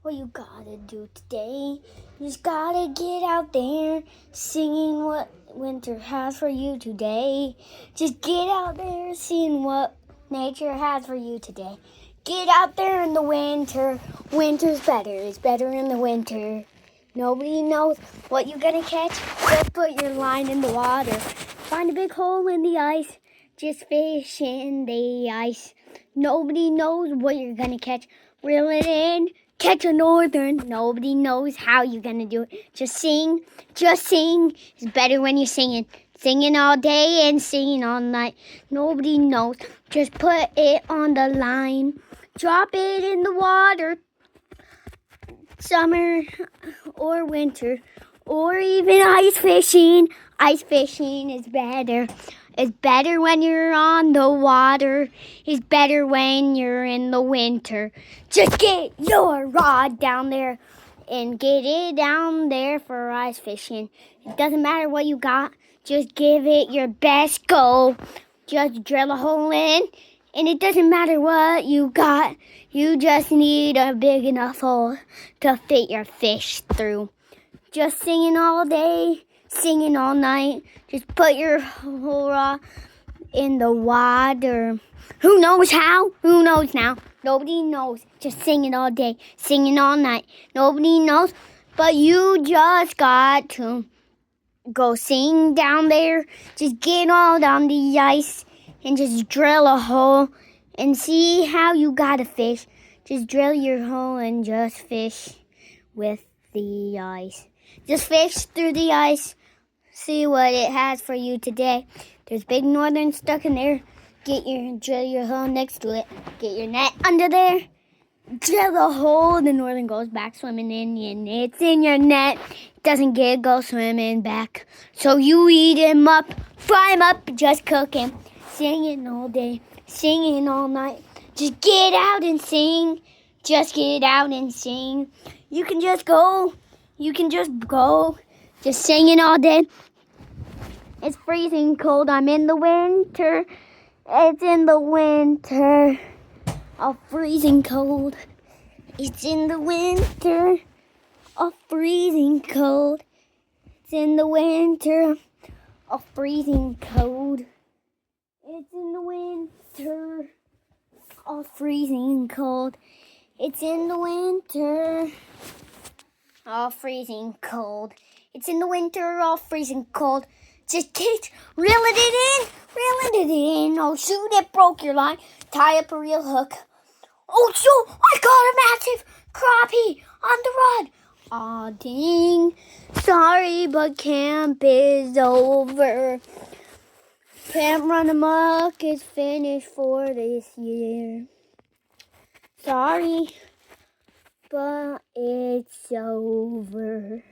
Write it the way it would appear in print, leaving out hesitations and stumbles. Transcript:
what you gotta do today. You just gotta get out there singing what winter has for you today. Just get out there seeing what nature has for you today. Get out there in the winter. Winter's better. It's better in the winter. Nobody knows what you're gonna catch. Just put your line in the water. Find a big hole in the ice. Just fish in the ice. Nobody knows what you're gonna catch. Reel it in. Catch a northern. Nobody knows how you're gonna do it. Just sing. Just sing. It's better when you're singing. Singing all day and singing all night. Nobody knows. Just put it on the line. Drop it in the water. Summer or winter. Or even ice fishing. Ice fishing is better. It's better when you're on the water. It's better when you're in the winter. Just get your rod down there and get it down there for ice fishing. It doesn't matter what you got. Just give it your best go. Just drill a hole in. And it doesn't matter what you got. You just need a big enough hole to fit your fish through. Just singing all day. Singing all night. Just put your whole rod in the water. Who knows how? Who knows now? Nobody knows. Just singing all day. Singing all night. Nobody knows. But you just got to go sing down there. Just get all on the ice. And just drill a hole. And see how you gotta fish. Just drill your hole and just fish with the ice. Just fish through the ice. See what it has for you today. There's big northern stuck in there. Drill your hole next to it. Get your net under there. Drill the hole. The northern goes back swimming in, and it's in your net. It doesn't go swimming back. So you eat him up, fry him up, just cook him. Singing all day, singing all night. Just get out and sing. Just get out and sing. You can just go. Just singing all day. It's freezing cold. I'm in the winter. It's in the winter. Oh, freezing cold. It's in the winter. Oh, freezing cold. It's in the winter. Oh, freezing cold. It's in the winter. Oh, freezing cold. It's in the winter. Oh, freezing cold. It's in the winter. Oh, freezing cold. Just reeling it in. Oh, shoot, it broke your line. Tie up a real hook. Oh, shoot, I got a massive crappie on the rod. Aw, dang. Sorry, but camp is over. Camp Run Amok is finished for this year. Sorry, but it's over.